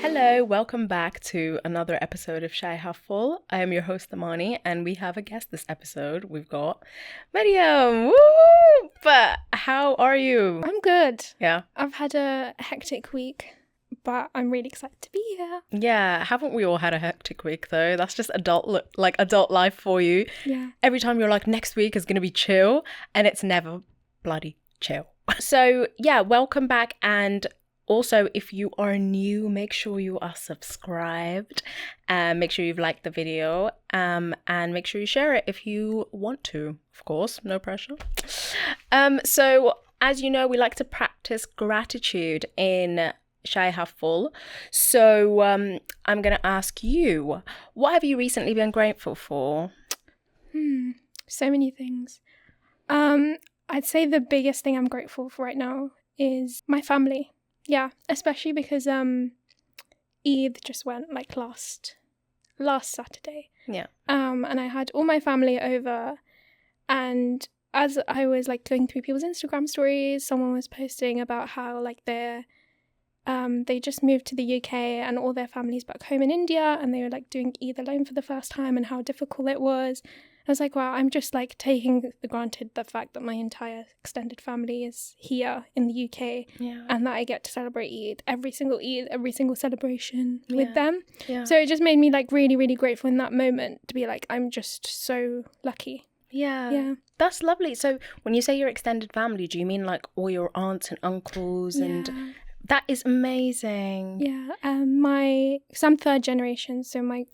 Hello, welcome back to another episode of Shaihalffull. I am your host, Amani, and we have a guest this episode. We've got Maryam. Woo! But how are you? I'm good. Yeah. I've had a hectic week, but I'm really excited to be here. Yeah, haven't we all had a hectic week though? That's just adult life for you. Yeah. Every time you're like, next week is going to be chill, and it's never bloody chill. So yeah, welcome back. And also, if you are new, make sure you are subscribed, make sure you've liked the video, and make sure you share it if you want to, of course, no pressure. So as you know, we like to practice gratitude in Shaihalffull. So I'm going to ask you, what have you recently been grateful for? So many things. I'd say the biggest thing I'm grateful for right now is my family. Yeah, especially because Eid just went like last Saturday. Yeah. And I had all my family over, and as I was like going through people's Instagram stories, someone was posting about how like they just moved to the UK and all their families back home in India, and they were like doing Eid alone for the first time and how difficult it was. I was like, wow, I'm just like taking for granted the fact that my entire extended family is here in the UK, and that I get to celebrate Eid, every single celebration with them. Yeah. So it just made me like really, really grateful in that moment to be like, I'm just so lucky. Yeah. That's lovely. So when you say your extended family, do you mean like all your aunts and uncles and... That is amazing. Yeah. So I'm third generation. So my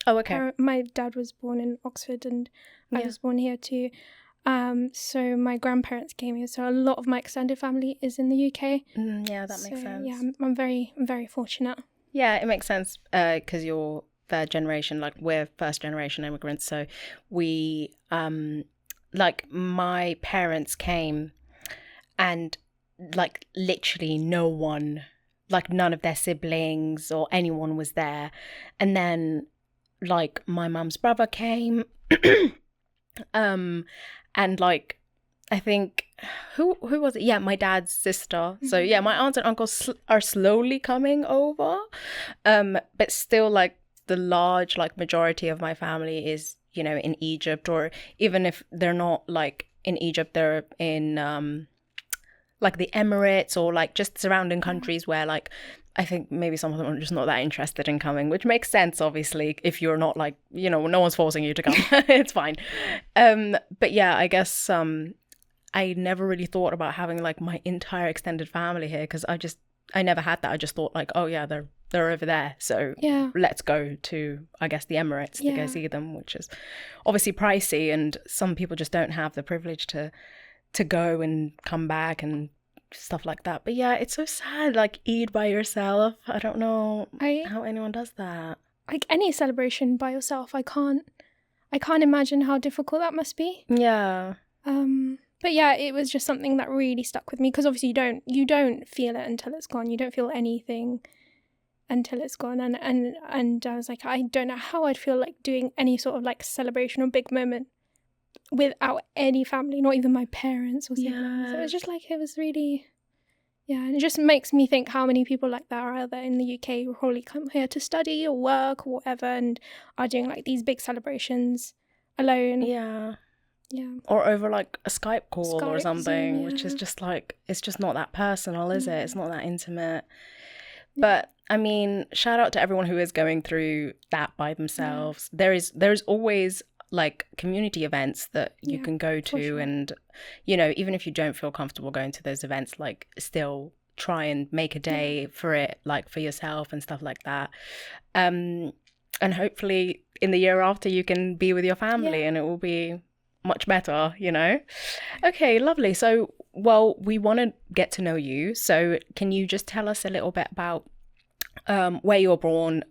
dad was born in Oxford, and I was born here too. So my grandparents came here. So a lot of my extended family is in the UK. Yeah, that makes sense. Yeah, I'm very fortunate. Yeah, it makes sense because you're third generation. Like we're first generation immigrants. So we like my parents came, and like literally no one. Like none of their siblings or anyone was there. And then like my mum's brother came and like I think who was it? Yeah, my dad's sister. So yeah, my aunts and uncles are slowly coming over. But still like the large like majority of my family is, you know, in Egypt, or even if they're not like in Egypt, they're in like the Emirates or like just surrounding countries where like I think maybe some of them are just not that interested in coming, which makes sense obviously if you're not like, you know, no one's forcing you to come. It's fine. But yeah, I guess I never really thought about having like my entire extended family here because I never had that. I just thought like, oh yeah, they're over there, so let's go to I guess the Emirates to go see them, which is obviously pricey, and some people just don't have the privilege to go and come back and stuff like that. But yeah, it's so sad, like Eid by yourself. I don't know how anyone does that. Like any celebration by yourself, I can't imagine how difficult that must be. Yeah. But yeah, it was just something that really stuck with me because obviously you don't feel it until it's gone. You don't feel anything until it's gone. And I was like, I don't know how I'd feel like doing any sort of like celebration or big moment without any family, not even my parents or siblings. So it was just like, it was really, and it just makes me think how many people like that are out there in the UK who probably come here to study or work or whatever and are doing like these big celebrations alone. Yeah. Or over like a Skype call or something, Zoom, which is just like, it's just not that personal, is it? It's not that intimate. But I mean, shout out to everyone who is going through that by themselves. There's always like community events that you can go to, sure. And you know, even if you don't feel comfortable going to those events, like still try and make a day for it, like for yourself and stuff like that, and hopefully in the year after you can be with your family and it will be much better, you know. Okay, lovely. So well, we want to get to know you, so can you just tell us a little bit about where you were born,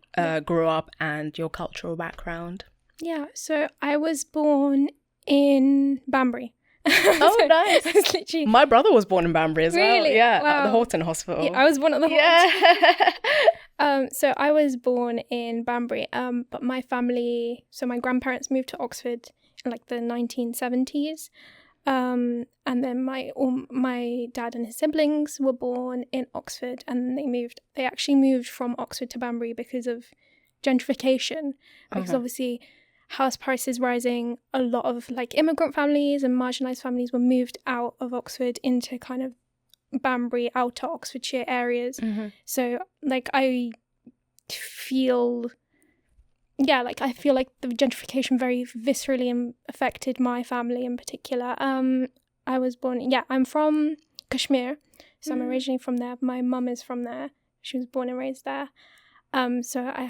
grew up, and your cultural background? Yeah, so I was born in Banbury. Oh, so nice. Literally... My brother was born in Banbury as well. Yeah, wow. At the Horton Hospital. Yeah, I was born at the Horton. Yeah. So I was born in Banbury, but my family, so my grandparents moved to Oxford in like the 1970s. And then my dad and his siblings were born in Oxford, and they actually moved from Oxford to Banbury because of gentrification, because obviously house prices rising, a lot of like immigrant families and marginalised families were moved out of Oxford into kind of Banbury, outer Oxfordshire areas. So like I feel like the gentrification very viscerally affected my family in particular. I'm from Kashmir, so I'm originally from there. My mum is from there. She was born and raised there. So I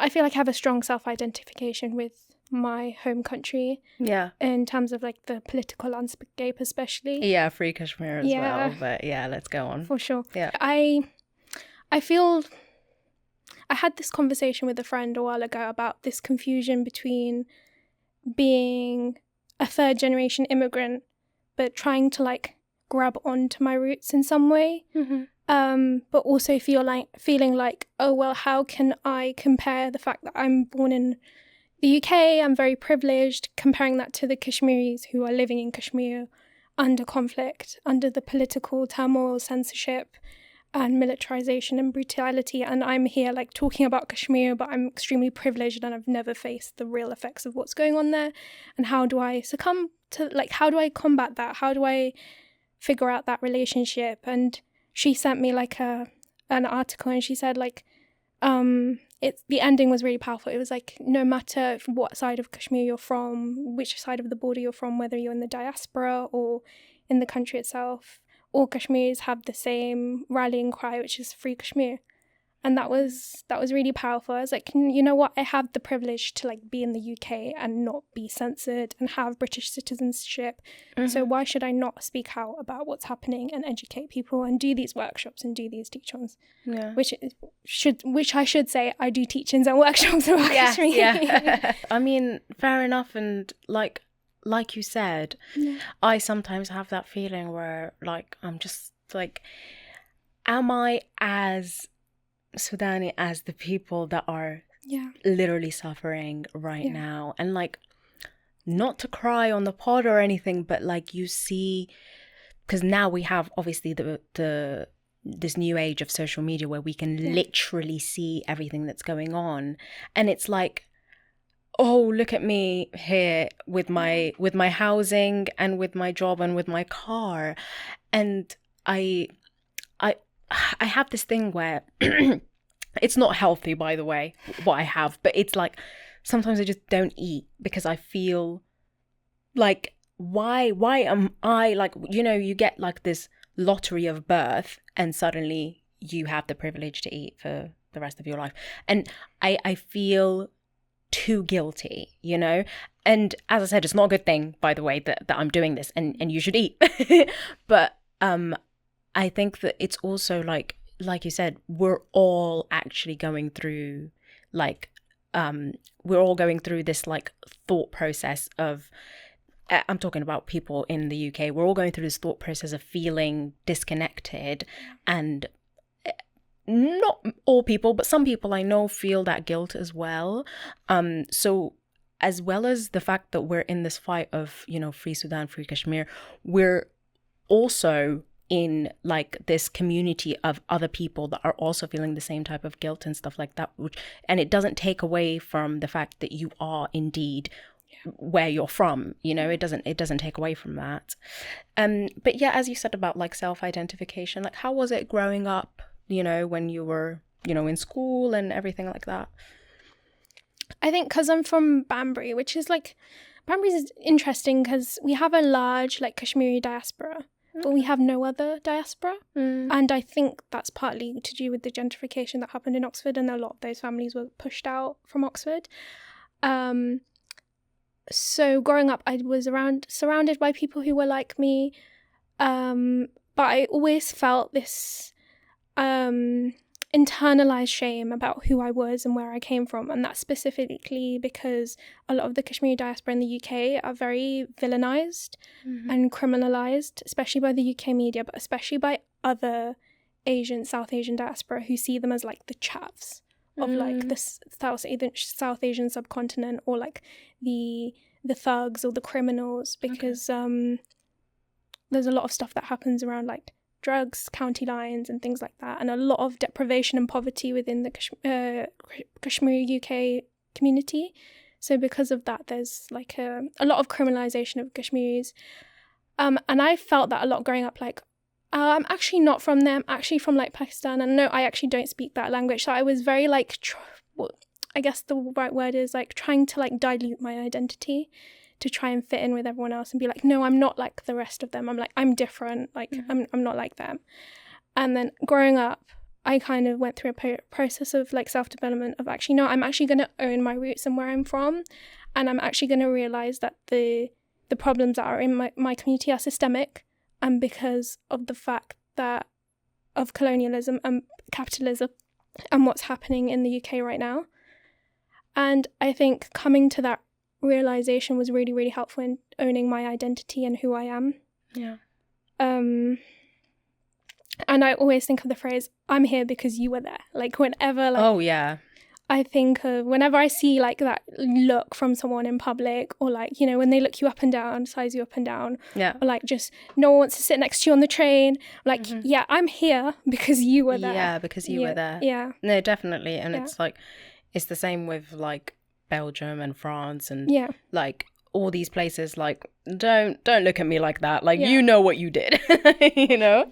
feel like I have a strong self-identification with my home country. Yeah. In terms of like the political landscape, especially. Yeah, free Kashmir as well. But yeah, let's go on. For sure. Yeah. I feel I had this conversation with a friend a while ago about this confusion between being a third generation immigrant but trying to like grab onto my roots in some way. But also feeling like, oh well, how can I compare the fact that I'm born in the UK, I'm very privileged, comparing that to the Kashmiris who are living in Kashmir under conflict, under the political turmoil, censorship and militarization and brutality, and I'm here like talking about Kashmir, but I'm extremely privileged and I've never faced the real effects of what's going on there. And how do I combat that? How do I figure out that relationship? And she sent me like an article, and she said like the ending was really powerful. It was like, no matter what side of Kashmir you're from, which side of the border you're from, whether you're in the diaspora or in the country itself, all Kashmiris have the same rallying cry, which is free Kashmir. And that was really powerful. I was like, you know what? I have the privilege to like be in the UK and not be censored and have British citizenship. So why should I not speak out about what's happening and educate people and do these workshops and do these teach-ons? Yeah. Which I should say, I do teach-ins and workshops about Kashmir. Yeah. I mean, fair enough. And like you said, I sometimes have that feeling where like I'm just like, am I as Sudani as the people that are literally suffering right now? And like, not to cry on the pod or anything, but like you see, because now we have obviously this new age of social media where we can literally see everything that's going on, and it's like, oh, look at me here with my housing and with my job and with my car. And I have this thing where it's not healthy, by the way, what I have, but it's like sometimes I just don't eat because I feel like, why am I like, you know, you get like this lottery of birth and suddenly you have the privilege to eat for the rest of your life. And I feel too guilty, you know? And as I said, it's not a good thing, by the way, that I'm doing this, and you should eat. But I think that it's also like you said, we're all actually going through like we're all going through this like thought process of, I'm talking about people in the UK, we're all going through this thought process of feeling disconnected. And not all people, but some people I know feel that guilt as well. So as well as the fact that we're in this fight of, you know, free Sudan, free Kashmir, we're also in like this community of other people that are also feeling the same type of guilt and stuff like that, and it doesn't take away from the fact that you are indeed where you're from, you know, it doesn't take away from that. But yeah, as you said about like self-identification, like how was it growing up, you know, when you were, you know, in school and everything like that? I think because I'm from Banbury, which is like, Banbury is interesting because we have a large like Kashmiri diaspora, but we have no other diaspora. And I think that's partly to do with the gentrification that happened in Oxford, and a lot of those families were pushed out from Oxford. So growing up, I was surrounded by people who were like me, but I always felt this internalized shame about who I was and where I came from. And that's specifically because a lot of the Kashmiri diaspora in the UK are very villainized and criminalized, especially by the UK media, but especially by other South Asian diaspora who see them as like the chavs of like the South Asian subcontinent, or like the the thugs or the criminals, because there's a lot of stuff that happens around like drugs, county lines and things like that, and a lot of deprivation and poverty within the Kashmir UK community. So because of that, there's like a lot of criminalization of Kashmiris. And I felt that a lot growing up, like, I'm actually not from there, I'm actually from like Pakistan, and no, I actually don't speak that language. So I was very like, I guess the right word is like trying to like dilute my identity to try and fit in with everyone else and be like, no, I'm not like the rest of them. I'm like, I'm different. Like, I'm not like them. And then growing up, I kind of went through a process of like self-development of actually, no, I'm actually going to own my roots and where I'm from. And I'm actually going to realize that the problems that are in my community are systemic, and because of the fact that of colonialism and capitalism and what's happening in the UK right now. And I think coming to that realization was really, really helpful in owning my identity and who I am. Yeah. And I always think of the phrase, I'm here because you were there. Like whenever like oh yeah, I think of whenever I see like that look from someone in public, or like, you know, when they look you up and down, size you up and down, yeah, or like just no one wants to sit next to you on the train, like yeah, I'm here because you were there. Yeah, because you were there. Yeah. No, definitely. And it's like, it's the same with like Belgium and France and like all these places. Like, don't look at me like that. Like, you know what you did, you know?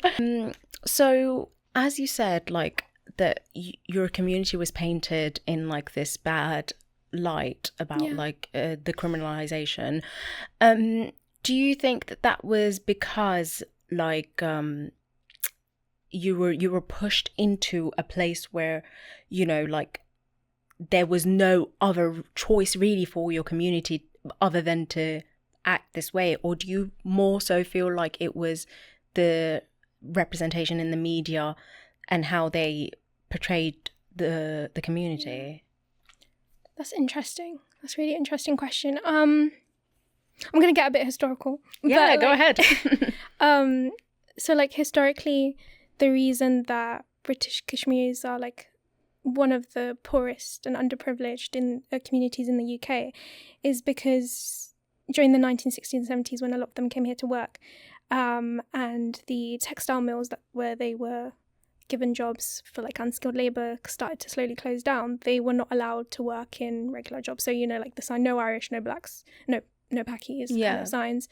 So as you said, like that your community was painted in like this bad light about like the criminalization. Do you think that was because like you were pushed into a place where, you know, like there was no other choice really for your community other than to act this way? Or do you more so feel like it was the representation in the media and how they portrayed the community? That's interesting. That's a really interesting question. I'm gonna get a bit historical. Yeah, but, go like, ahead. So like historically, the reason that British Kashmiris are like one of the poorest and underprivileged in communities in the UK is because during the 1960s and 70s, when a lot of them came here to work, and the textile mills where they were given jobs for like unskilled labour started to slowly close down, they were not allowed to work in regular jobs. So, you know, like the sign, no Irish, no blacks, no Pakis kind of signs.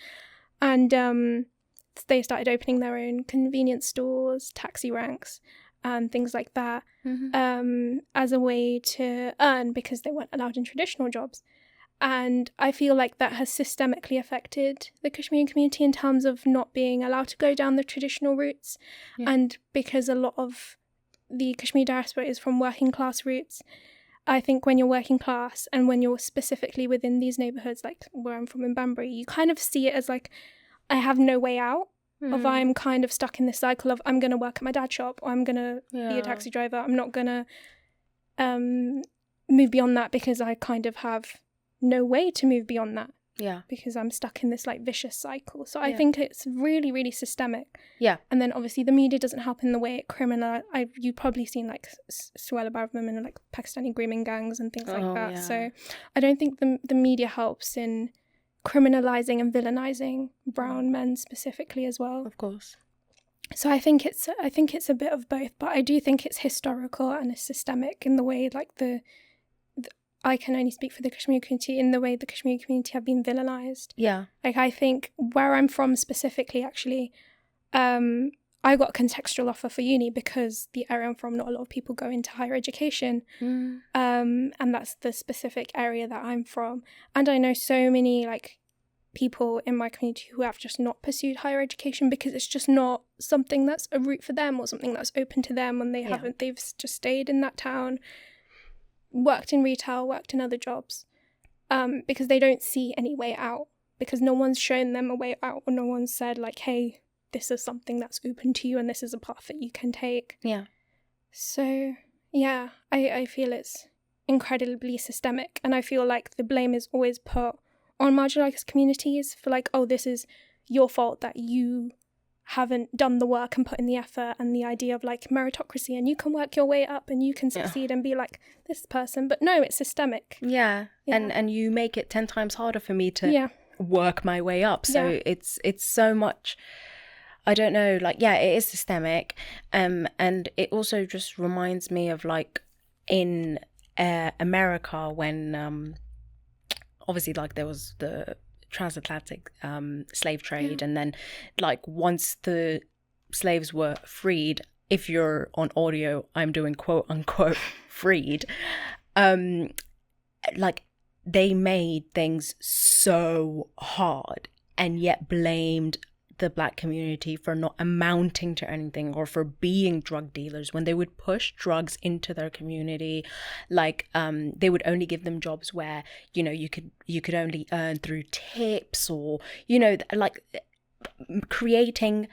And they started opening their own convenience stores, taxi ranks, and things like that, as a way to earn, because they weren't allowed in traditional jobs. And I feel like that has systemically affected the Kashmiri community in terms of not being allowed to go down the traditional routes. And because a lot of the Kashmiri diaspora is from working class routes, I think when you're working class and when you're specifically within these neighbourhoods, like where I'm from in Banbury, you kind of see it as like, I have no way out. Of I'm kind of stuck in this cycle of I'm going to work at my dad's shop, or I'm going to be a taxi driver. I'm not going to move beyond that because I kind of have no way to move beyond that. Yeah. Because I'm stuck in this like vicious cycle. So I think it's really, really systemic. Yeah. And then obviously the media doesn't help in the way it you've probably seen like Suella Braverman and like Pakistani grooming gangs and things like that. Yeah. So I don't think the media helps in criminalizing and villainizing brown men specifically as well. Of course. So I think it's a bit of both, but I do think it's historical and it's systemic in the way like I can only speak for the Kashmiri community, in the way the Kashmiri community have been villainized. Yeah. Like I think where I'm from specifically, actually, I got a contextual offer for uni because the area I'm from, not a lot of people go into higher education. And that's the specific area that I'm from. And I know so many like people in my community who have just not pursued higher education because it's just not something that's a route for them or something that's open to them, and they've just stayed in that town, worked in retail, worked in other jobs, because they don't see any way out, because no one's shown them a way out, or no one said like, hey, this is something that's open to you and this is a path that you can take. Yeah. So, yeah, I feel it's incredibly systemic, and I feel like the blame is always put on marginalised communities for like, oh, this is your fault that you haven't done the work and put in the effort, and the idea of like meritocracy and you can work your way up and you can succeed and be like this person. But no, it's systemic. Yeah. And you make it 10 times harder for me to work my way up. So it's so much, I don't know, like, yeah, it is systemic. And it also just reminds me of like in America when obviously like there was the transatlantic slave trade, and then like once the slaves were freed, if you're on audio, I'm doing quote unquote freed, like they made things so hard and yet blamed the Black community for not amounting to anything or for being drug dealers when they would push drugs into their community. Like they would only give them jobs where, you know, you could only earn through tips, or, you know, like creating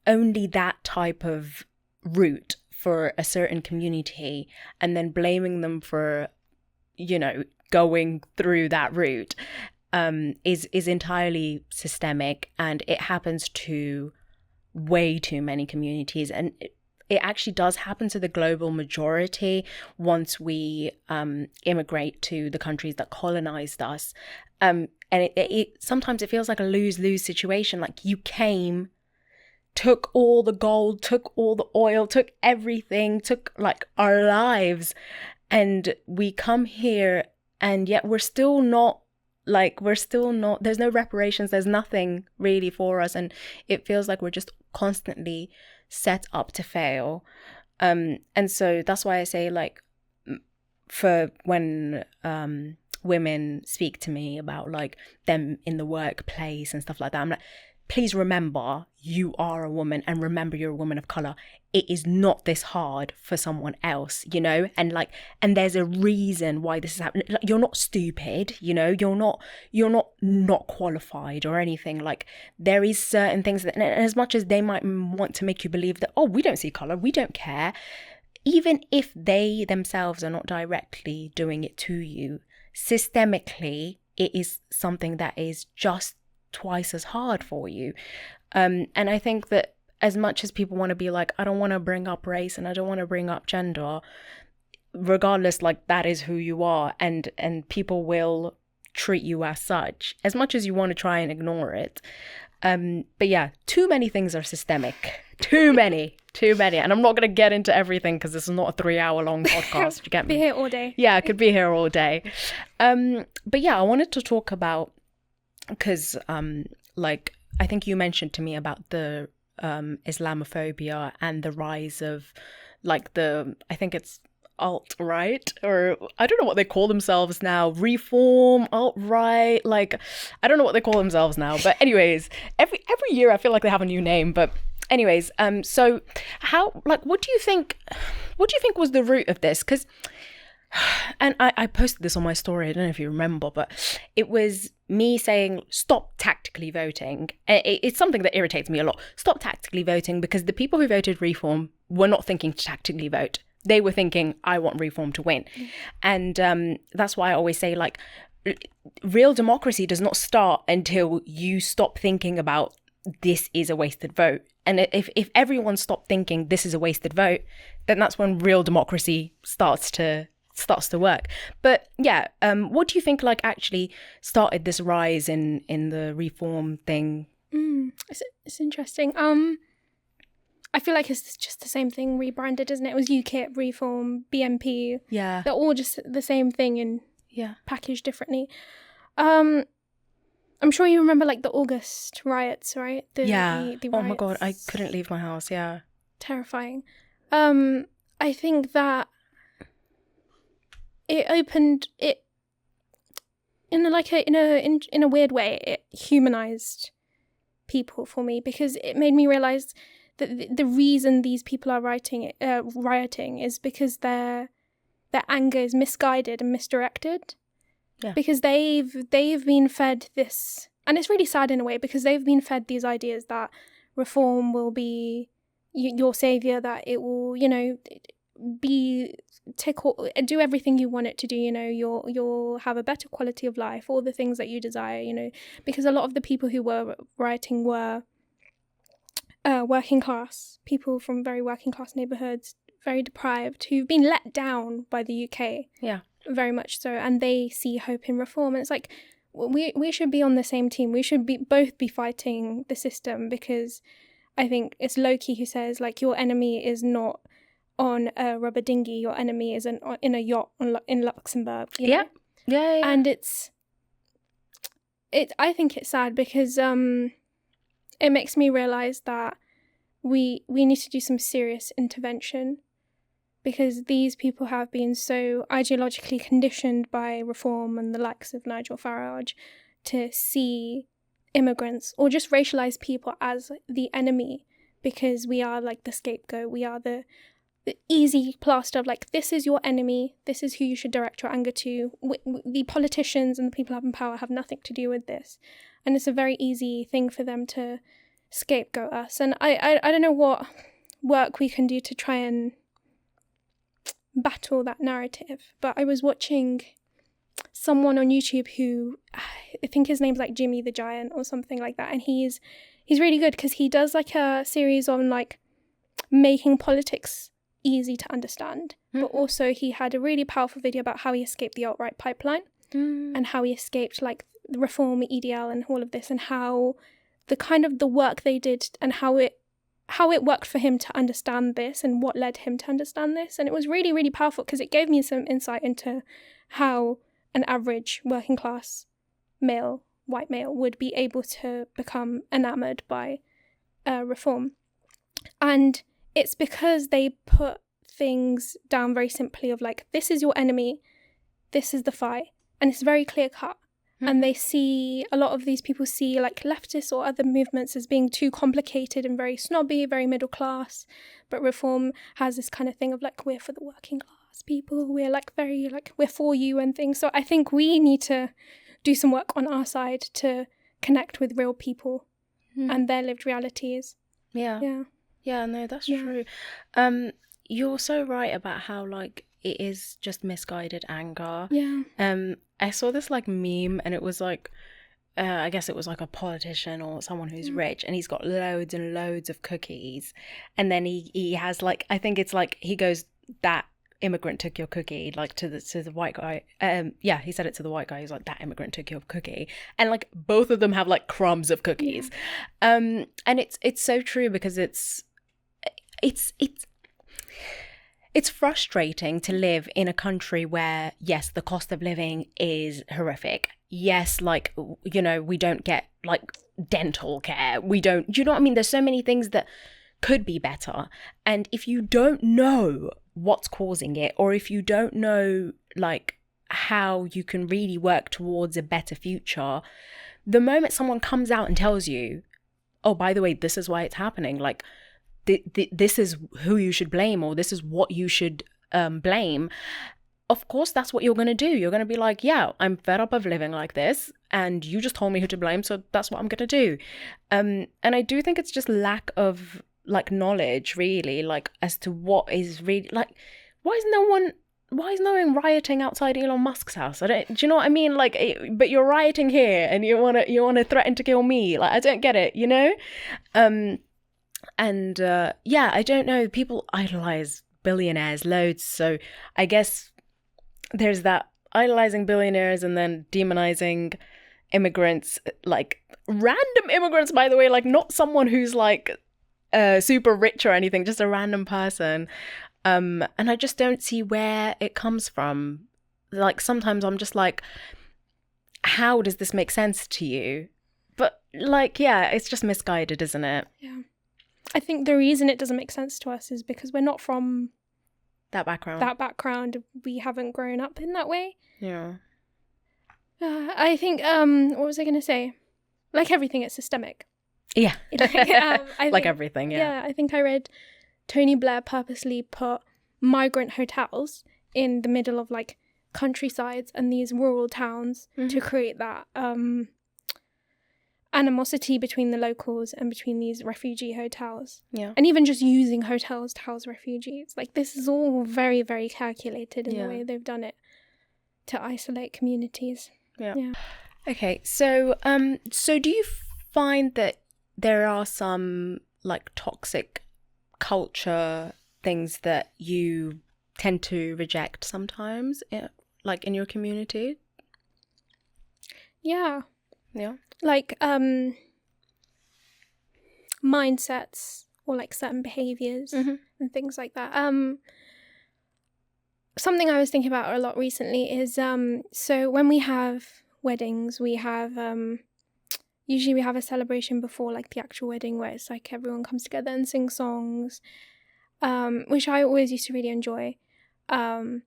only that type of route for a certain community and then blaming them for, you know, going through that route. Is entirely systemic, and it happens to way too many communities, and it actually does happen to the global majority once we immigrate to the countries that colonized us, and it sometimes it feels like a lose-lose situation. Like you came, took all the gold, took all the oil, took everything, took like our lives, and we come here and yet we're still not, there's no reparations, there's nothing really for us, and it feels like we're just constantly set up to fail. And so that's why I say, like, for when women speak to me about like them in the workplace and stuff like that, I'm like, please remember you are a woman, and remember you're a woman of color. It is not this hard for someone else, you know, and there's a reason why this is happening. Like, you're not stupid, you know, you're not qualified or anything. Like, there is certain things that, and as much as they might want to make you believe that, oh, we don't see color, we don't care, even if they themselves are not directly doing it to you, systemically, it is something that is just twice as hard for you. And I think that as much as people want to be like, I don't want to bring up race and I don't want to bring up gender, regardless, like, that is who you are, and people will treat you as such, as much as you want to try and ignore it. But yeah, too many things are systemic. Too many. And I'm not going to get into everything because this is not a 3-hour long podcast. You get me? Be here all day. Yeah, I could be here all day. But yeah, I wanted to talk about, because like, I think you mentioned to me about the Islamophobia and the rise of like I think it's alt-right, or I don't know what they call themselves now, reform, alt-right, like I don't know what they call themselves now, but anyways, every year I feel like they have a new name. But anyways, so how, like, what do you think was the root of this? Because, and I posted this on my story, I don't know if you remember, but it was me saying, stop tactically voting. It's something that irritates me a lot. Stop tactically voting, because the people who voted reform were not thinking to tactically vote. They were thinking, I want reform to win. And that's why I always say, like, real democracy does not start until you stop thinking about this is a wasted vote. And if everyone stopped thinking this is a wasted vote, then that's when real democracy starts to work. But yeah, what do you think, like, actually started this rise in the reform thing? It's interesting. I feel like it's just the same thing rebranded, isn't it? It was UKIP, Reform, BNP. Yeah, they're all just the same thing and packaged differently. I'm sure you remember, like, the August riots, right? The riots. Oh my god, I couldn't leave my house. Yeah, terrifying. I think that it opened it in a weird way. It humanized people for me, because it made me realize that the reason these people are rioting is because their anger is misguided and misdirected. Yeah. Because they've been fed this, and it's really sad in a way, because they've been fed these ideas that reform will be your savior, that it will, you know, do everything you want it to do, you know, you'll have a better quality of life, all the things that you desire, you know, because a lot of the people who were rioting were working class, people from very working class neighbourhoods, very deprived, who've been let down by the UK. Yeah. Very much so. And they see hope in reform. And it's like, we should be on the same team. We should both be fighting the system, because I think it's Loki who says, like, your enemy is not on a rubber dinghy, your enemy is in a yacht in Luxembourg. You know? Yeah. And I think it's sad, because it makes me realise that we need to do some serious intervention, because these people have been so ideologically conditioned by reform and the likes of Nigel Farage to see immigrants or just racialised people as the enemy, because we are like the scapegoat. We are the easy plaster of, like, this is your enemy, this is who you should direct your anger to. The politicians and the people who have in power have nothing to do with this. And it's a very easy thing for them to scapegoat us. And I don't know what work we can do to try and battle that narrative. But I was watching someone on YouTube who, I think his name's like Jimmy the Giant or something like that, and he's really good, because he does like a series on like making politics easy to understand. But also he had a really powerful video about how he escaped the alt-right pipeline and how he escaped like the reform, EDL and all of this, and how the kind of the work they did and how it worked for him to understand this and what led him to understand this. And it was really, really powerful, because it gave me some insight into how an average working class male, white male, would be able to become enamoured by reform. And it's because they put things down very simply of like, this is your enemy, this is the fight. And it's very clear cut. And they see, a lot of these people see like leftists or other movements as being too complicated and very snobby, very middle class. But reform has this kind of thing of like, we're for the working class people, we're like very like, we're for you and things. So I think we need to do some work on our side to connect with real people and their lived realities. Yeah, no, that's true. You're so right about how like it is just misguided anger. I saw this like meme, and it was like I guess it was like a politician or someone who's rich, and he's got loads and loads of cookies, and then he has like, I think it's like, he goes, that immigrant took your cookie, like to the white guy. He said it to the white guy. He's like, that immigrant took your cookie, and like both of them have like crumbs of cookies. And it's so true, because it's frustrating to live in a country where, yes, the cost of living is horrific. Yes, like, you know, we don't get like dental care. We don't, do you know what I mean? There's so many things that could be better. And if you don't know what's causing it, or if you don't know like how you can really work towards a better future, the moment someone comes out and tells you, oh, by the way, this is why it's happening, like, this is who you should blame, or this is what you should blame, of course that's what you're going to do. You're going to be like, yeah, I'm fed up of living like this, and you just told me who to blame, so that's what I'm going to do. And I do think it's just lack of like knowledge, really, like as to what is really like, why is no one rioting outside Elon Musk's house? Do you know what I mean? Like, but you're rioting here, and you want to threaten to kill me. Like, I don't get it, you know? And I don't know, people idolize billionaires loads, so I guess there's that idolizing billionaires and then demonizing immigrants, like random immigrants, by the way, like not someone who's like super rich or anything, just a random person. And I just don't see where it comes from. Like, sometimes I'm just like, how does this make sense to you? But like, yeah, it's just misguided, isn't it? Yeah. I think the reason it doesn't make sense to us is because we're not from that background. We haven't grown up in that way. Yeah. I think, what was I going to say? Like everything, it's systemic. Yeah. Like everything, yeah. Yeah, I think I read Tony Blair purposely put migrant hotels in the middle of like countrysides and these rural towns to create that animosity between the locals and between these refugee hotels. Yeah. And even just using hotels to house refugees. Like, this is all very, very calculated in the way they've done it to isolate communities. Yeah. Okay, so do you find that there are some like toxic culture things that you tend to reject sometimes, like in your community? Yeah. Yeah. Like mindsets or like certain behaviors and things like that. Something I was thinking about a lot recently is so when we have weddings, we have usually we have a celebration before like the actual wedding where it's like everyone comes together and sings songs, which I always used to really enjoy. And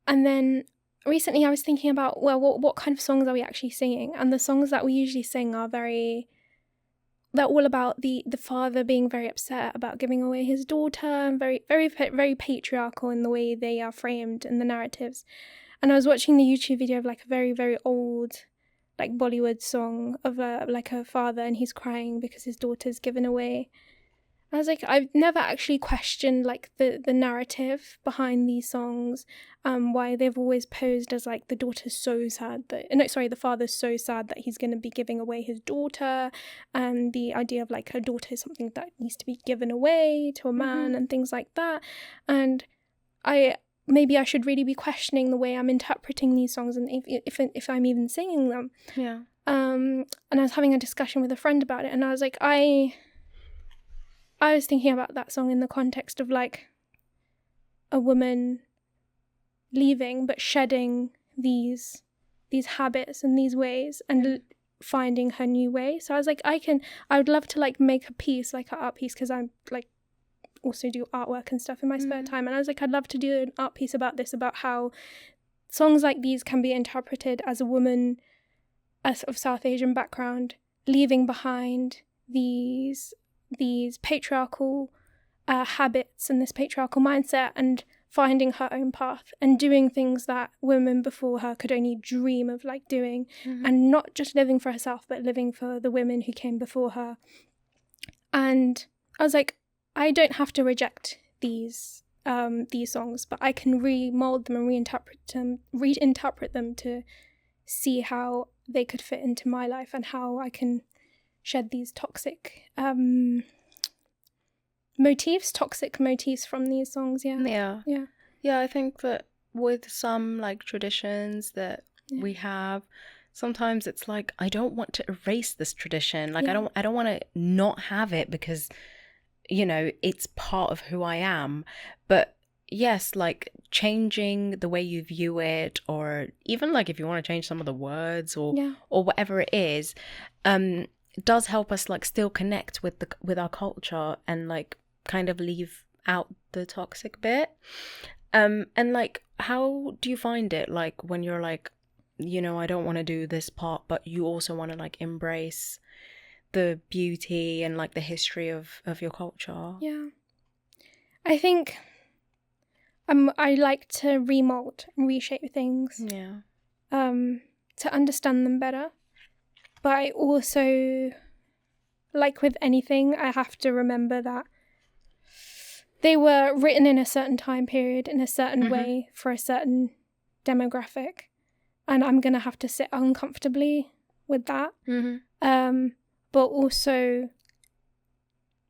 then recently I was thinking about, well, what kind of songs are we actually singing? And the songs that we usually sing are they're all about the father being very upset about giving away his daughter, and very, very, very patriarchal in the way they are framed in the narratives. And I was watching the YouTube video of like a very, very old like Bollywood song of like a father, and he's crying because his daughter's given away. I was like, I've never actually questioned like the narrative behind these songs, why they've always posed as like the daughter's so sad that, no, sorry, the father's so sad that he's going to be giving away his daughter, and the idea of like her daughter is something that needs to be given away to a man and things like that. And maybe I should really be questioning the way I'm interpreting these songs and if I'm even singing them. Yeah. And I was having a discussion with a friend about it, and I was like, I was thinking about that song in the context of like a woman leaving but shedding these habits and these ways and finding her new way. So I was like, I would love to like make a piece, like an art piece, because I'm like also do artwork and stuff in my spare time, and I was like, I'd love to do an art piece about this, about how songs like these can be interpreted as a woman of South Asian background leaving behind these patriarchal habits and this patriarchal mindset, and finding her own path and doing things that women before her could only dream of like doing, and not just living for herself but living for the women who came before her. And I was like, I don't have to reject these songs, but I can remold them and reinterpret them to see how they could fit into my life and how I can shed these toxic motifs from these songs. Yeah. I think that with some like traditions that we have, sometimes it's like, I don't want to erase this tradition, like I don't want to not have it, because you know it's part of who I am. But yes, like changing the way you view it, or even like if you want to change some of the words or whatever it is, does help us like still connect with our culture and like kind of leave out the toxic bit. And like, how do you find it, like when you're like, you know, I don't want to do this part, but you also want to like embrace the beauty and like the history of your culture? Yeah, I think I like to remold and reshape things, to understand them better. But I also, like with anything, I have to remember that they were written in a certain time period, in a certain way, for a certain demographic. And I'm going to have to sit uncomfortably with that. But also,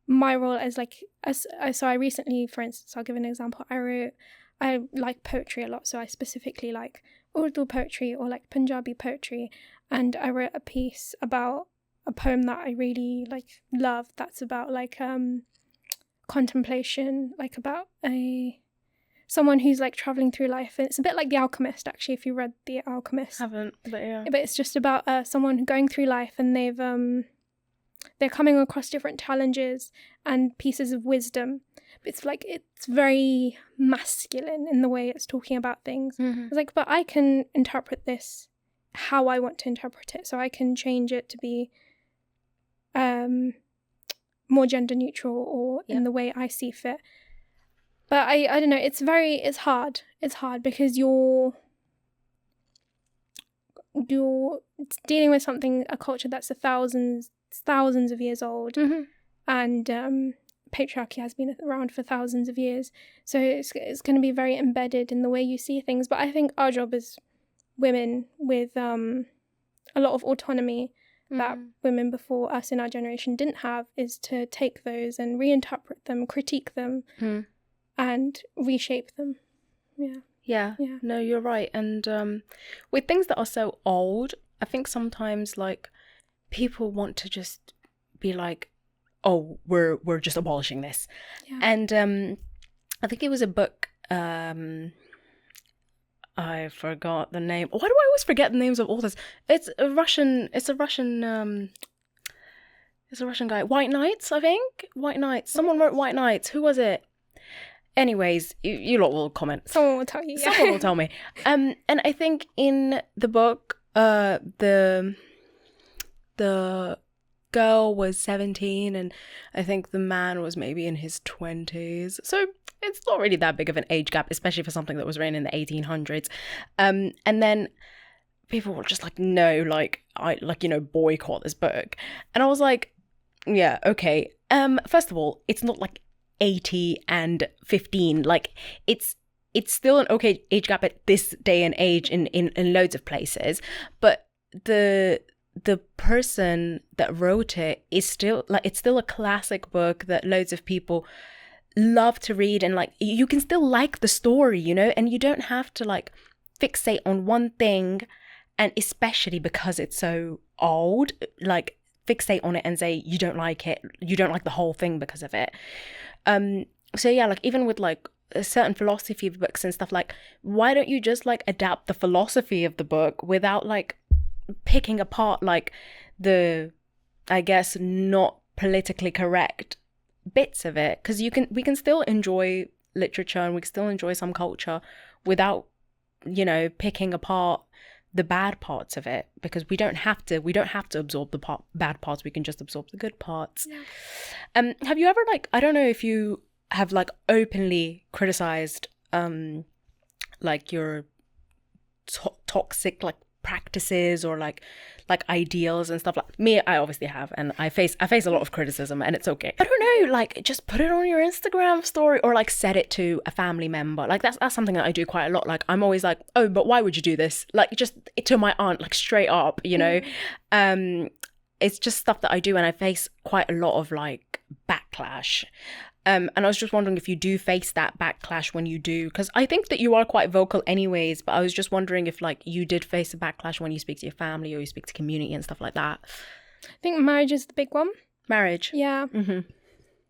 my role as like, so I recently, for instance, I'll give an example. I like poetry a lot. So I specifically like Urdu poetry or like Punjabi poetry. And I wrote a piece about a poem that I really like love, that's about like contemplation, like about someone who's like traveling through life. And it's a bit like The Alchemist, actually, if you read The Alchemist. Haven't, but yeah. But it's just about someone going through life, and they're coming across different challenges and pieces of wisdom. But it's like, it's very masculine in the way it's talking about things. It's like, but I can interpret this how I want to interpret it, so I can change it to be more gender neutral or in the way I see fit. But I don't know, it's hard because you're dealing with a culture that's thousands of years old, and patriarchy has been around for thousands of years, so it's going to be very embedded in the way you see things. But I think our job as women with a lot of autonomy that women before us in our generation didn't have, is to take those and reinterpret them, critique them, and reshape them. Yeah. No, you're right. And with things that are so old, I think sometimes like people want to just be like, oh, we're just abolishing this. And I think it was a book, I forgot the name. Why do I always forget the names of authors? It's a Russian guy. White Knights, I think. White Knights. Someone wrote White Knights. Who was it? Anyways, you lot will comment. Someone will tell you. Yeah. Someone will tell me. And I think in the book, the girl was 17 and I think the man was maybe in his 20s. So it's not really that big of an age gap, especially for something that was written in the 1800s. And then people were just like, no, boycott this book. And I was like, yeah, okay. First of all, it's not like 80 and 15. Like it's still an okay age gap at this day and age in loads of places. But the person that wrote it is still like, it's still a classic book that loads of people love to read, and like you can still like the story, you know, and you don't have to like fixate on one thing, and especially because it's so old, like fixate on it and say you don't like it, you don't like the whole thing because of it. So yeah, like even with like a certain philosophy of books and stuff, like why don't you just like adapt the philosophy of the book without like picking apart like the, I guess, not politically correct bits of it? Because we can still enjoy literature and we can still enjoy some culture without, you know, picking apart the bad parts of it, because we don't have to absorb the bad parts. We can just absorb the good parts. Have you ever, like, I don't know if you have like openly criticized like your toxic like practices or like ideals and stuff. Like me, I obviously have, and I face a lot of criticism, and it's okay. I don't know, like just put it on your Instagram story or like set it to a family member. Like that's something that I do quite a lot. Like I'm always like, oh, but why would you do this? Like just to my aunt, like straight up, you know. It's just stuff that I do, and I face quite a lot of like backlash. And I was just wondering if you do face that backlash when you do, because I think that you are quite vocal anyways, but I was just wondering if like you did face a backlash when you speak to your family or you speak to community and stuff like that. I think marriage is the big one. Marriage? Yeah.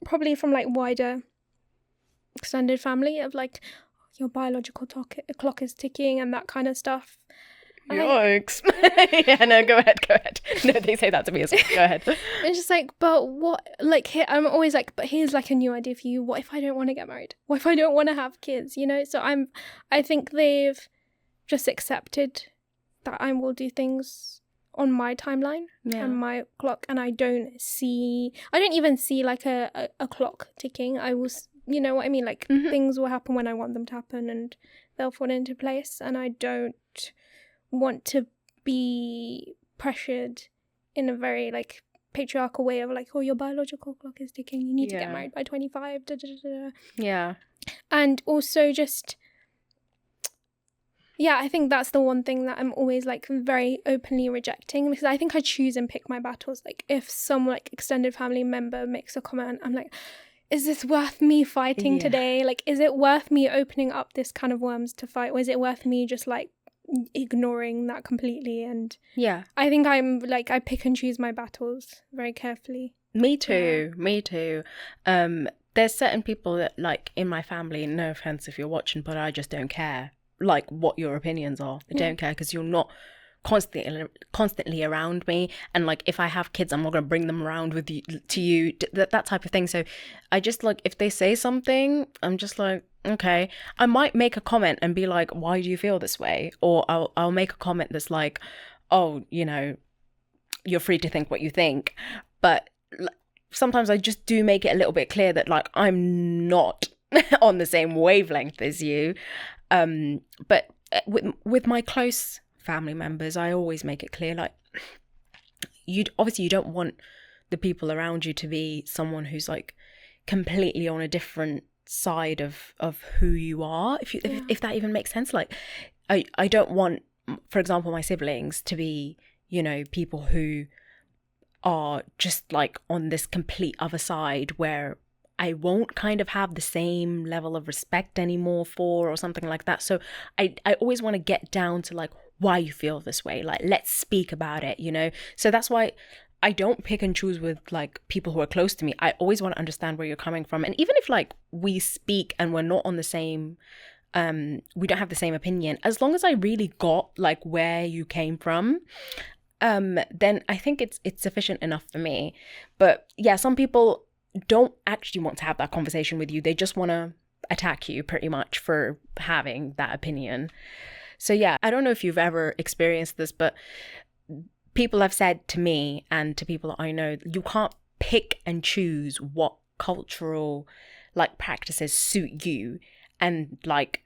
Probably from like wider extended family of like your biological clock is ticking and that kind of stuff. Yikes. Yeah, no, go ahead. No, they say that to me as well. Go ahead. It's just like, but what, like, here, I'm always like, but here's like a new idea for you. What if I don't want to get married? What if I don't want to have kids? You know, so I think they've just accepted that I will do things on my timeline and my clock, and I don't even see like a clock ticking. I will, you know what I mean? Like things will happen when I want them to happen, and they'll fall into place, and I don't want to be pressured in a very like patriarchal way of like, oh, your biological clock is ticking, you need to get married by 25. And also just I think that's the one thing that I'm always like very openly rejecting, because I think I choose and pick my battles. Like if some like extended family member makes a comment, I'm like, is this worth me fighting today? Like, is it worth me opening up this can of worms to fight, or is it worth me just like ignoring that completely? And I think I'm like, I pick and choose my battles very carefully. Me too. There's certain people that like in my family, no offense if you're watching, but I just don't care like what your opinions are. I don't care, because you're not constantly around me, and like if I have kids, I'm not going to bring them around with you to you, that type of thing. So I just like, if they say something, I'm just like, okay. I might make a comment and be like, why do you feel this way? Or I'll make a comment that's like, oh, you know, you're free to think what you think. But sometimes I just do make it a little bit clear that like I'm not on the same wavelength as you. But with my close family members, I always make it clear, like, you don't want the people around you to be someone who's like completely on a different side of who you are, if that even makes sense. Like I don't want, for example, my siblings to be, you know, people who are just like on this complete other side where I won't kind of have the same level of respect anymore for, or something like that. So I always want to get down to like why you feel this way. Like, let's speak about it, you know? So that's why I don't pick and choose with like people who are close to me. I always want to understand where you're coming from. And even if like we speak and we're not on the same, we don't have the same opinion, as long as I really got like where you came from, then I think it's sufficient enough for me. But yeah, some people don't actually want to have that conversation with you. They just want to attack you pretty much for having that opinion. So yeah, I don't know if you've ever experienced this, but people have said to me and to people that I know, you can't pick and choose what cultural like practices suit you. And like,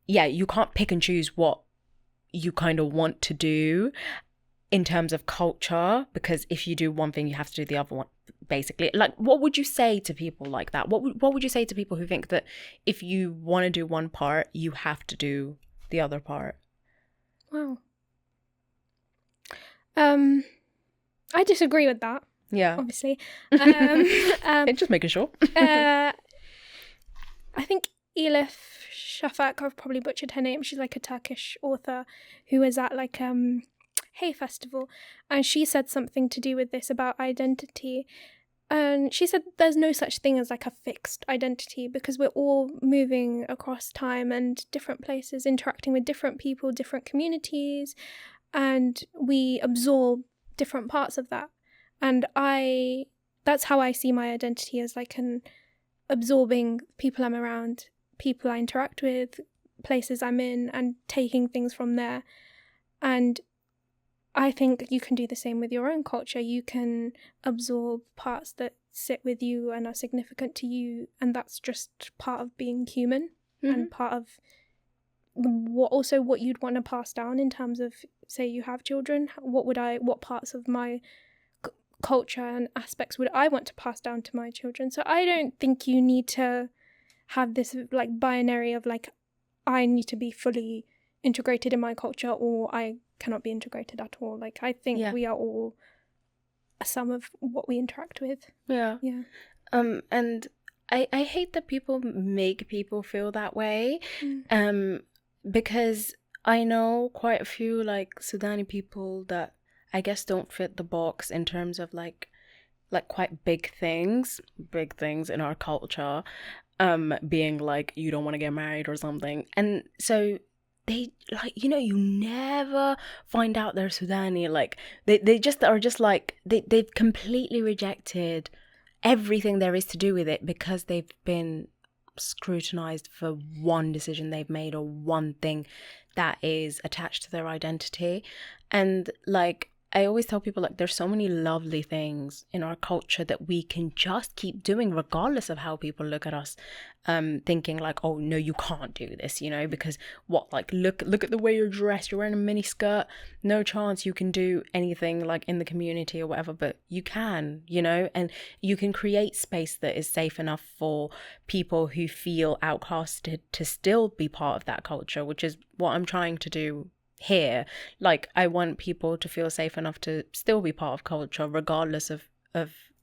yeah, you can't pick and choose what you kind of want to do in terms of culture, because if you do one thing, you have to do the other one, basically. Like, what would you say to people like that? What would you say to people who think that if you want to do one part, you have to do the other part? Wow. I disagree with that. Yeah. Obviously. Just making sure. I think Elif Shafak, I've probably butchered her name. She's like a Turkish author who was at like Hay Festival, and she said something to do with this about identity. And she said there's no such thing as like a fixed identity, because we're all moving across time and different places, interacting with different people, different communities, and we absorb different parts of that. And that's how I see my identity, as like an absorbing people I'm around, people I interact with, places I'm in, and taking things from there. And I think you can do the same with your own culture. You can absorb parts that sit with you and are significant to you, and that's just part of being human. Mm-hmm. And part of what you'd want to pass down in terms of, say you have children, what parts of my culture and aspects would I want to pass down to my children. So I don't think you need to have this like binary of like, I need to be fully integrated in my culture or I cannot be integrated at all. Like, I think we are all a sum of what we interact with. Yeah. And I hate that people make people feel that way. Because I know quite a few like Sudani people that I guess don't fit the box in terms of like quite big things in our culture, being like, you don't want to get married or something. And so they like, you know, you never find out they're Sudani. Like they just are just like they've completely rejected everything there is to do with it because they've been scrutinized for one decision they've made or one thing that is attached to their identity. And like, I always tell people, like, there's so many lovely things in our culture that we can just keep doing regardless of how people look at us, thinking like, oh no, you can't do this, you know, because what, like, look at the way you're dressed, you're wearing a mini skirt, no chance you can do anything like in the community or whatever. But you can, you know, and you can create space that is safe enough for people who feel outcasted to still be part of that culture, which is what I'm trying to do here. Like, I want people to feel safe enough to still be part of culture regardless of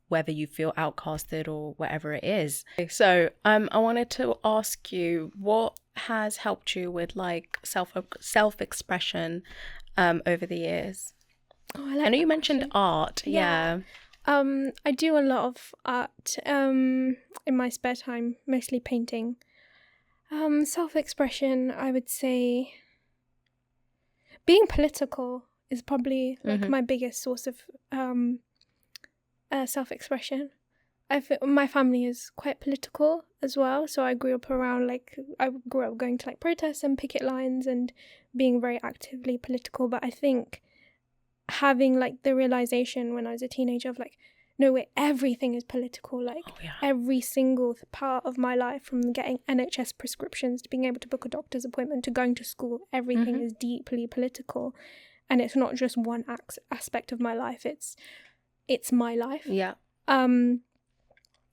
whether you feel outcasted or whatever it is. So I wanted to ask you, what has helped you with like self-expression over the years? I know you mentioned art. Yeah. I do a lot of art in my spare time, mostly painting. Self-expression, I would say being political is probably like my biggest source of self-expression. My family is quite political as well, so I grew up going to like protests and picket lines and being very actively political. But I think having like the realization when I was a teenager of like, no way, everything is political. Like every single part of my life, from getting NHS prescriptions to being able to book a doctor's appointment to going to school, everything is deeply political. And it's not just one aspect of my life, it's my life.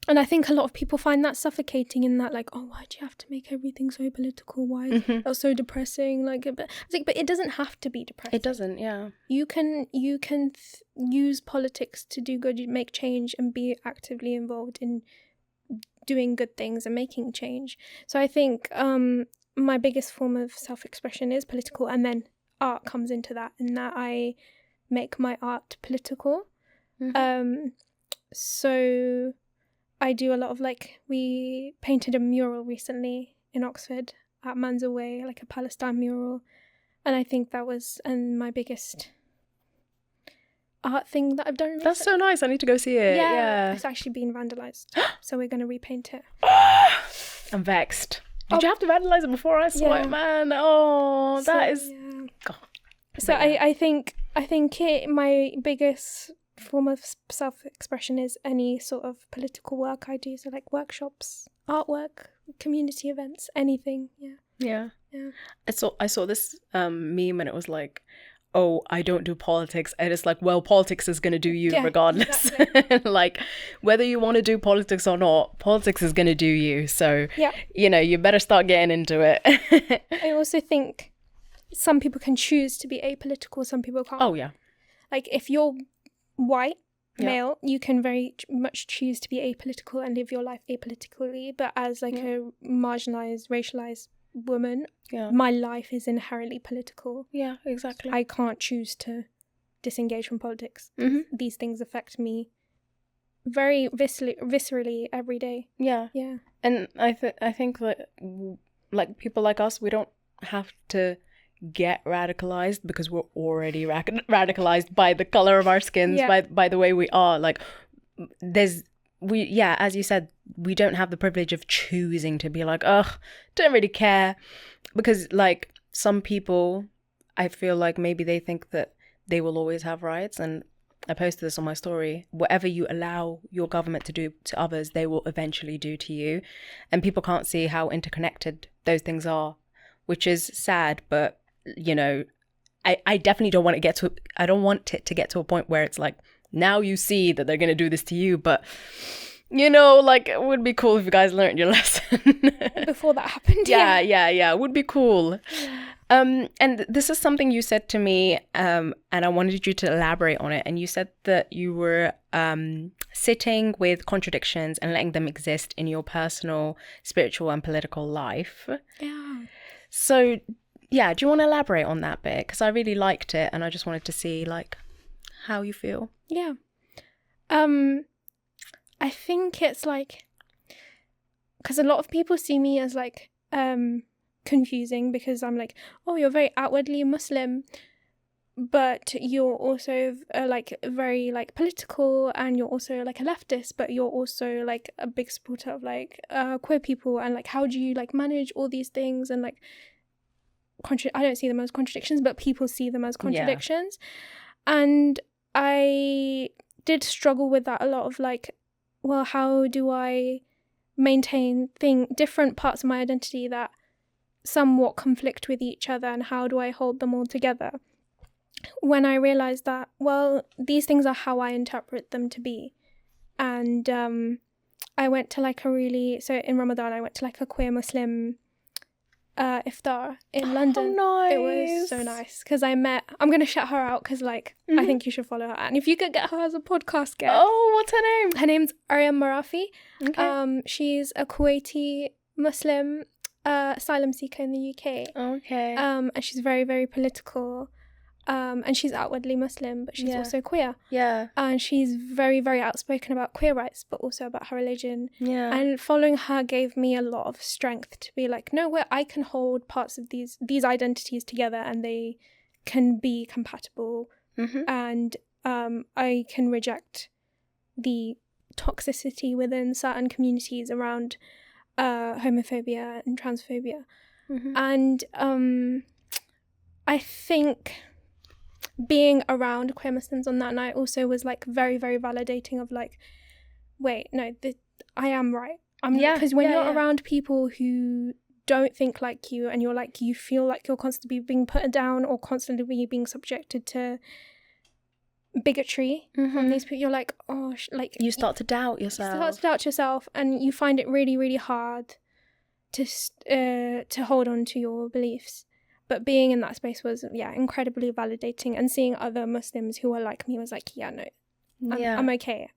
And I think a lot of people find that suffocating, in that, like, oh, why do you have to make everything so political? Why is that so depressing? Like, but it doesn't have to be depressing. It doesn't, yeah. You can use politics to do good, make change, and be actively involved in doing good things and making change. So I think my biggest form of self-expression is political, and then art comes into that, in that I make my art political. So I do a lot of, like, we painted a mural recently in Oxford at Manza Way, like a Palestine mural, and I think that was my biggest art thing that I've done recently. That's so nice. I need to go see it. Yeah. It's actually been vandalised, so we're going to repaint it. I'm vexed. Did you have to vandalise it before I saw it, man? Oh, that is... Yeah. God. So I think my biggest form of self-expression is any sort of political work I do, so like workshops, artwork, community events, anything. Yeah. I saw this meme, and it was like, oh, I don't do politics, and it's like, well, politics is going to do you regardless. Exactly. Like, whether you want to do politics or not, politics is going to do you. So you better start getting into it. I also think some people can choose to be apolitical, some people can't. Oh yeah. Like, if you're white male, you can very much choose to be apolitical and live your life apolitically, but as like a marginalized, racialized woman, my life is inherently political. Yeah, exactly. I can't choose to disengage from politics. These things affect me very viscerally every day. Yeah. And I think that, like, people like us, we don't have to get radicalized because we're already radicalized by the color of our skins, by the way we are. Like, as you said, we don't have the privilege of choosing to be like, ugh, don't really care, because, like, some people, I feel like maybe they think that they will always have rights, and I posted this on my story. Whatever you allow your government to do to others, they will eventually do to you, and people can't see how interconnected those things are, which is sad. But I definitely don't want it to get to a point where it's like, now you see that they're going to do this to you, but like, it would be cool if you guys learned your lesson before that happened. It would be cool. And this is something you said to me, and I wanted you to elaborate on it. And you said that you were sitting with contradictions and letting them exist in your personal, spiritual, and political life. Yeah. So do you want to elaborate on that bit? Because I really liked it, and I just wanted to see, like, how you feel. Yeah. I think it's like, because a lot of people see me as like confusing, because I'm like, oh, you're very outwardly Muslim, but you're also like very like political, and you're also like a leftist, but you're also like a big supporter of like queer people, and like, how do you like manage all these things? And like, I don't see them as contradictions, but people see them as contradictions. And I did struggle with that a lot, of like, well, how do I maintain different parts of my identity that somewhat conflict with each other, and how do I hold them all together? When I realized that, well, these things are how I interpret them to be. And I went to like in Ramadan, I went to like a queer Muslim iftar in London. Nice. It was so nice, because I'm going to shout her out, because like, I think you should follow her, and if you could get her as a podcast guest. Oh, what's her name? Her name's Maryam Marafi. Okay. She's a Kuwaiti Muslim asylum seeker in the UK. Okay. And she's very, very political. And she's outwardly Muslim, but she's also queer. Yeah. And she's very, very outspoken about queer rights, but also about her religion. Yeah. And following her gave me a lot of strength to be like, no, I can hold parts of these identities together, and they can be compatible. And I can reject the toxicity within certain communities around homophobia and transphobia. And I think being around queer Muslims on that night also was like very, very validating of like, wait, no, I am right. Because when you're around people who don't think like you, and you're like, you feel like you're constantly being put down or constantly being subjected to bigotry from these people. You're like, oh, like you start to doubt yourself. And you find it really, really hard to hold on to your beliefs. But being in that space was, incredibly validating. And seeing other Muslims who were like me was like, no, I'm okay.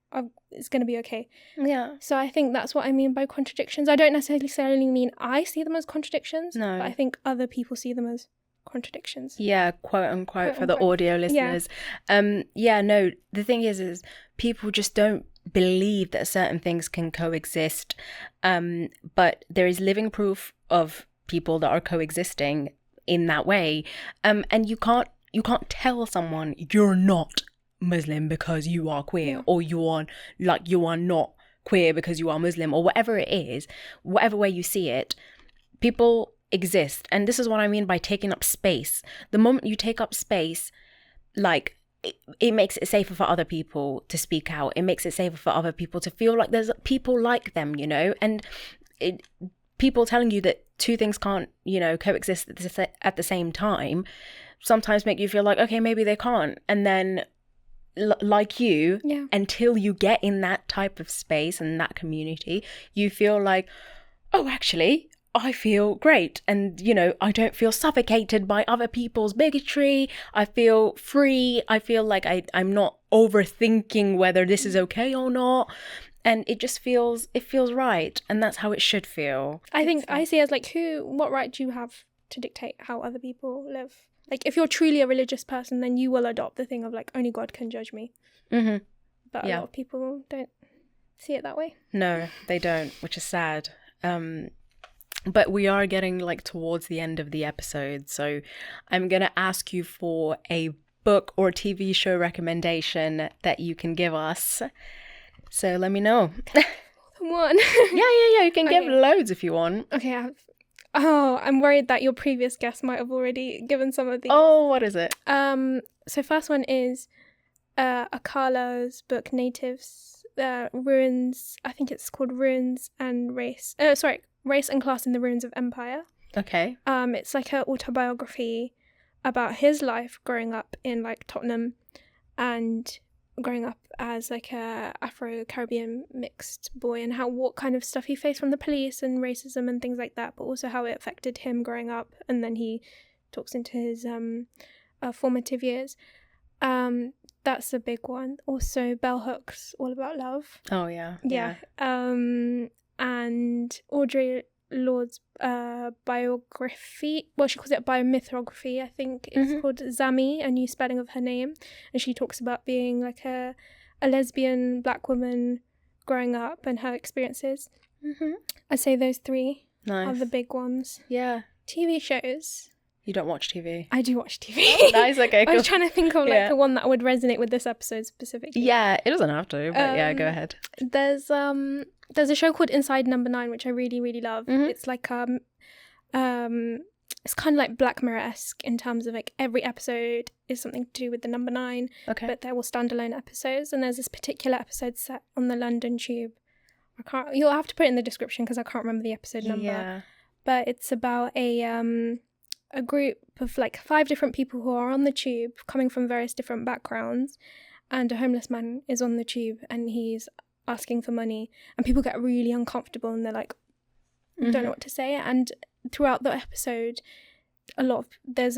It's going to be okay. Yeah. So I think that's what I mean by contradictions. I don't necessarily mean I see them as contradictions. No. But I think other people see them as contradictions. Yeah, quote unquote for the audio listeners. No, the thing is people just don't believe that certain things can coexist. But there is living proof of people that are coexisting in that way. And you can't tell someone you're not Muslim because you are queer, or you are not queer because you are Muslim, or whatever it is, whatever way you see it. People exist, and this is what I mean by taking up space. The moment you take up space, like it makes it safer for other people to speak out. It makes it safer for other people to feel like there's people like them, and people telling you that two things can't, coexist at the same time sometimes make you feel like, okay, maybe they can't. And then like you, until you get in that type of space and that community, you feel like, oh, actually, I feel great. And, I don't feel suffocated by other people's bigotry. I feel free. I feel like I'm not overthinking whether this is okay or not. And it feels right. And that's how it should feel. I think I see it as like, what right do you have to dictate how other people live? Like, if you're truly a religious person, then you will adopt the thing of like, only God can judge me. Mm-hmm. But a lot of people don't see it that way. No, they don't, which is sad. But we are getting like towards the end of the episode, so I'm going to ask you for a book or TV show recommendation that you can give us. So let me know. One. Yeah. You can give loads if you want. Okay, I'm worried that your previous guest might have already given some of these. Oh, what is it? So first one is Akala's book, Natives, Ruins. I think it's called Ruins and Race. Race and Class in the Ruins of Empire. Okay. It's like an autobiography about his life growing up in like Tottenham and growing up as like a Afro-Caribbean mixed boy, and what kind of stuff he faced from the police and racism and things like that, but also how it affected him growing up. And then he talks into his formative years. That's a big one. Also Bell Hooks, All About Love. Oh yeah. And Audre Lorde's biography, well, she calls it biomythography, I think it's called Zami, a new spelling of her name, and she talks about being like a lesbian black woman growing up and her experiences. I'd say those three are the big ones. Yeah. TV shows. You don't watch TV? I do watch TV. Oh, nice, okay, cool. I was trying to think of like the one that would resonate with this episode specifically. Yeah, it doesn't have to, but go ahead. There's a show called Inside Number 9, which I really, really love. It's like it's kind of like Black Mirror-esque in terms of like every episode is something to do with the number 9. Okay. But they're all standalone episodes, and there's this particular episode set on the London Tube. You'll have to put it in the description because I can't remember the episode number. Yeah. But it's about a group of like 5 different people who are on the tube coming from various different backgrounds, and a homeless man is on the tube and he's asking for money, and people get really uncomfortable and they're like, don't know what to say. And throughout the episode, there's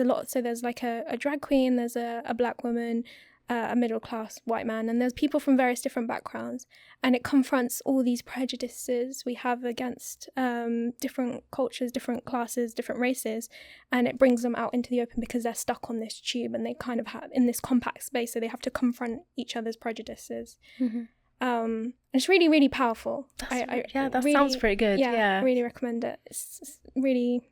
like a drag queen, there's a black woman, a middle class white man, and there's people from various different backgrounds, and it confronts all these prejudices we have against different cultures, different classes, different races, and it brings them out into the open because they're stuck on this tube and they kind of have in this compact space, so they have to confront each other's prejudices. It's really, really powerful. That really, sounds pretty good. Yeah, I really recommend it. It's really,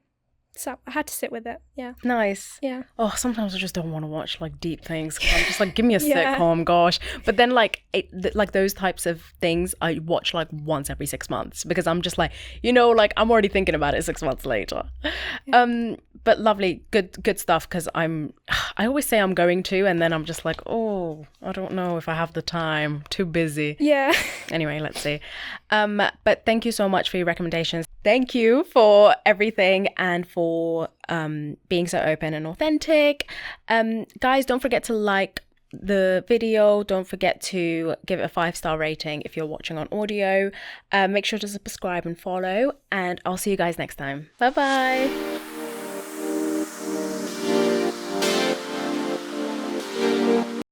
so I had to sit with it. Yeah. Nice. Yeah. Oh, sometimes I just don't want to watch like deep things. I'm just like, give me a sitcom, gosh. But then like those types of things I watch like once every 6 months because I'm just like, like I'm already thinking about it 6 months later. Yeah. But lovely, good stuff, because I always say I'm going to, and then I'm just like, oh, I don't know if I have the time, too busy. Yeah. Anyway, let's see. But thank you so much for your recommendations. Thank you for everything and for being so open and authentic. Guys, don't forget to like, the video, don't forget to give it a 5-star rating if you're watching on audio. Make sure to subscribe and follow, and I'll see you guys next time. Bye bye.